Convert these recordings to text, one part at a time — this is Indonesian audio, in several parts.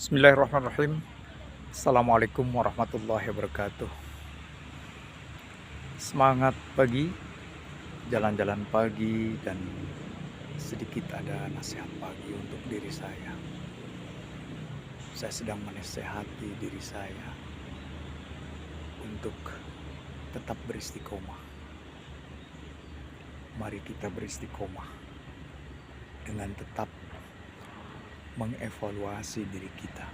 Bismillahirrahmanirrahim. Assalamualaikum warahmatullahi wabarakatuh. Semangat pagi, jalan-jalan pagi, dan sedikit ada nasihat pagi untuk diri saya. Saya sedang menasehati diri saya untuk tetap beristiqomah. Mari kita beristiqomah dengan tetap mengevaluasi diri kita.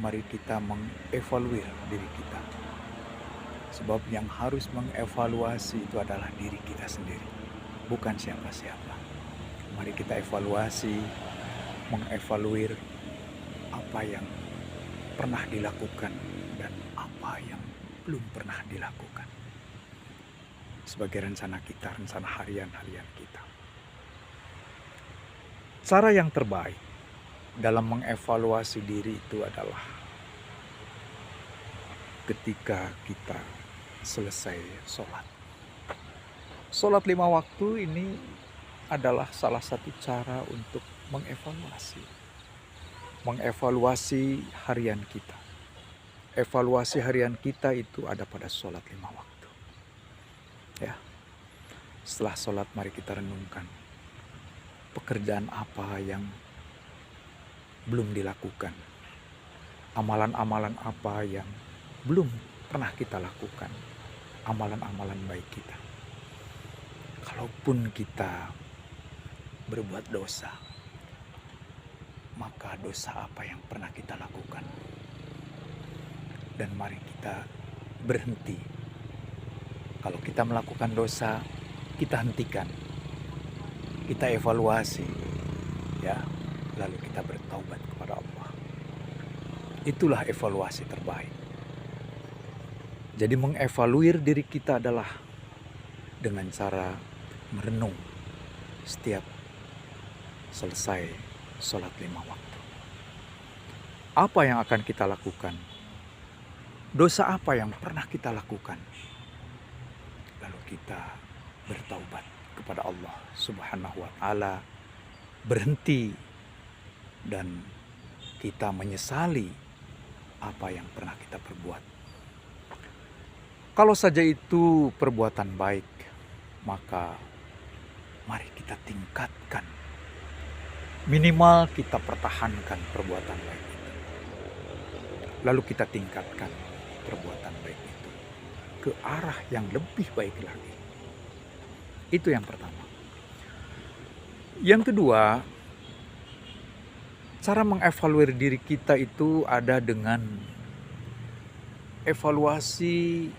Mari kita mengevaluir diri kita. Sebab yang harus mengevaluasi itu adalah diri kita sendiri, bukan siapa-siapa. Mari kita evaluasi, mengevaluir apa yang pernah dilakukan dan apa yang belum pernah dilakukan. Sebagai rencana kita, rencana harian-harian kita. Cara yang terbaik dalam mengevaluasi diri itu adalah ketika kita selesai sholat. Sholat 5 waktu ini adalah salah satu cara untuk mengevaluasi. Mengevaluasi harian kita. Evaluasi harian kita itu ada pada sholat 5 waktu. Ya. Setelah sholat mari kita renungkan. Pekerjaan apa yang belum dilakukan, amalan-amalan apa yang belum pernah kita lakukan, amalan-amalan baik kita. Kalaupun kita berbuat dosa, maka dosa apa yang pernah kita lakukan? Dan mari kita berhenti. Kalau kita melakukan dosa, kita hentikan. Kita evaluasi, ya, lalu kita bertaubat kepada Allah. Itulah evaluasi terbaik. Jadi mengevaluir diri kita adalah dengan cara merenung setiap selesai sholat 5 waktu. Apa yang akan kita lakukan? Dosa apa yang pernah kita lakukan? Lalu kita bertaubat kepada Allah Subhanahu wa Ta'ala, berhenti dan kita menyesali apa yang pernah kita perbuat. Kalau saja itu perbuatan baik, maka mari kita tingkatkan. Minimal kita pertahankan perbuatan baik itu. Lalu kita tingkatkan perbuatan baik itu ke arah yang lebih baik lagi. Itu yang pertama. Yang kedua, cara mengevaluasi diri kita itu ada dengan evaluasi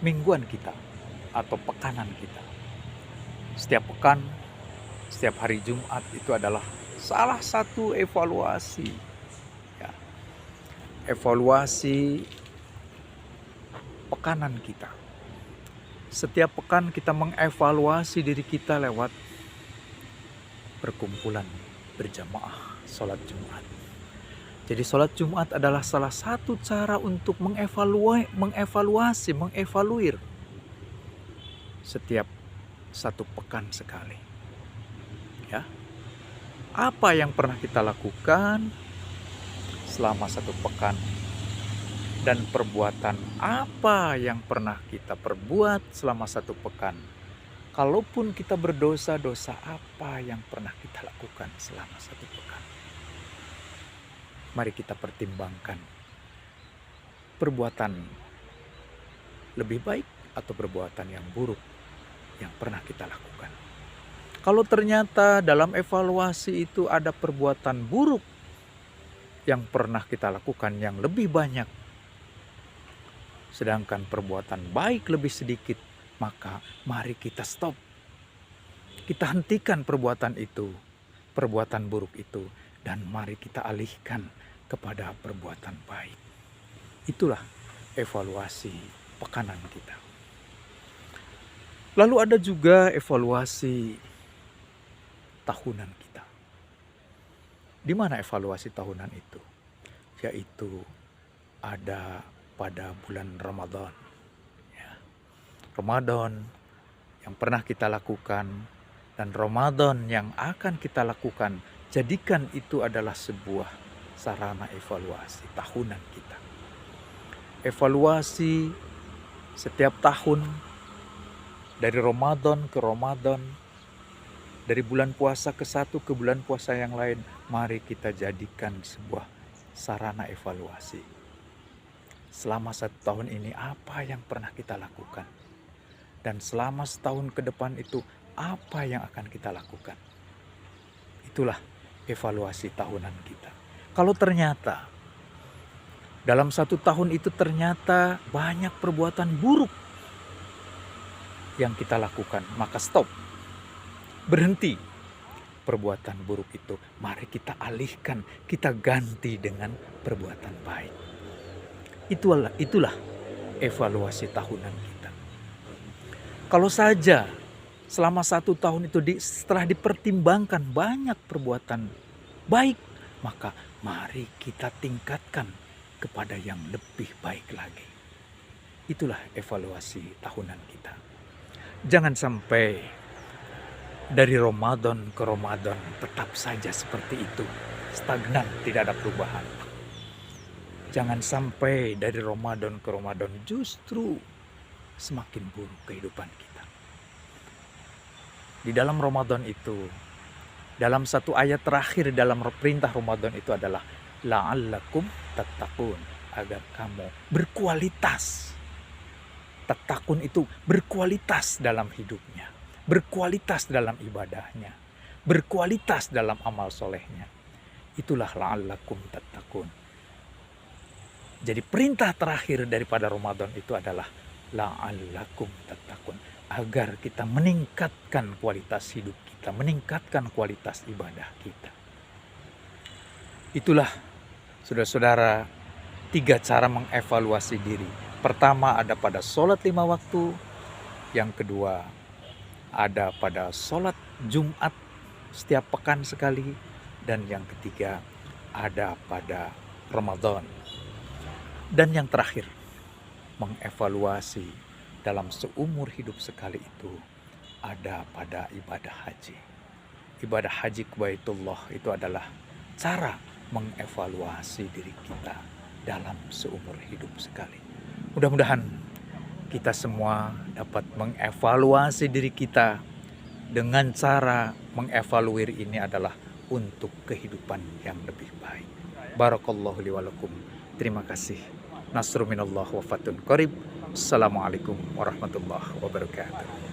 mingguan kita atau pekanan kita. Setiap pekan, setiap hari Jumat itu adalah salah satu evaluasi. Ya. Evaluasi pekanan kita. Setiap pekan kita mengevaluasi diri kita lewat perkumpulan berjamaah sholat Jumat. Jadi sholat Jumat adalah salah satu cara untuk mengevaluir setiap satu pekan sekali. Ya. Apa yang pernah kita lakukan selama satu pekan? Dan perbuatan apa yang pernah kita perbuat selama satu pekan. Kalaupun kita berdosa, dosa apa yang pernah kita lakukan selama satu pekan. Mari kita pertimbangkan perbuatan lebih baik atau perbuatan yang buruk yang pernah kita lakukan. Kalau ternyata dalam evaluasi itu ada perbuatan buruk yang pernah kita lakukan yang lebih banyak, sedangkan perbuatan baik lebih sedikit, maka mari kita stop. Kita hentikan perbuatan itu, perbuatan buruk itu, dan mari kita alihkan kepada perbuatan baik. Itulah evaluasi pekanan kita. Lalu ada juga evaluasi tahunan kita. Di mana evaluasi tahunan itu? Yaitu ada pada bulan Ramadan. Ya. Ramadan yang pernah kita lakukan dan Ramadan yang akan kita lakukan Jadikan itu adalah sebuah sarana evaluasi tahunan kita. Evaluasi setiap tahun, dari Ramadan ke Ramadan, dari bulan puasa ke satu ke bulan puasa yang lain, mari kita jadikan sebuah sarana evaluasi. Selama 1 tahun ini apa yang pernah kita lakukan? Dan selama setahun ke depan itu apa yang akan kita lakukan? Itulah evaluasi tahunan kita. Kalau ternyata dalam 1 tahun itu ternyata banyak perbuatan buruk yang kita lakukan, maka stop. Berhenti perbuatan buruk itu. Mari kita alihkan, kita ganti dengan perbuatan baik. Itulah evaluasi tahunan kita. Kalau saja selama 1 tahun itu setelah dipertimbangkan banyak perbuatan baik, maka mari kita tingkatkan kepada yang lebih baik lagi. Itulah evaluasi tahunan kita. Jangan sampai dari Ramadan ke Ramadan tetap saja seperti itu, stagnan, tidak ada perubahan. Jangan sampai dari Ramadan ke Ramadan justru semakin buruk kehidupan kita. Di dalam Ramadan itu, dalam satu ayat terakhir dalam perintah Ramadan itu adalah la'allakum tattaqun, agar kamu berkualitas. Tattaqun itu berkualitas dalam hidupnya, berkualitas dalam ibadahnya, berkualitas dalam amal solehnya. Itulah la'allakum tattaqun. Jadi perintah terakhir daripada Ramadan itu adalah la'allakum tattaqun, agar kita meningkatkan kualitas hidup kita, meningkatkan kualitas ibadah kita. Itulah saudara-saudara 3 cara mengevaluasi diri. Pertama ada pada sholat 5 waktu, yang kedua ada pada sholat Jumat setiap pekan sekali, dan yang ketiga ada pada Ramadan. Dan yang terakhir, mengevaluasi dalam seumur hidup sekali itu ada pada ibadah haji. Ibadah haji ke Baitullah itu adalah cara mengevaluasi diri kita dalam seumur hidup sekali. Mudah-mudahan kita semua dapat mengevaluasi diri kita dengan cara mengevaluir ini adalah untuk kehidupan yang lebih baik. Barakallahu li wa lakum. Terima kasih. Nasrun minallah wa fatun qarib. Assalamualaikum warahmatullahi wabarakatuh.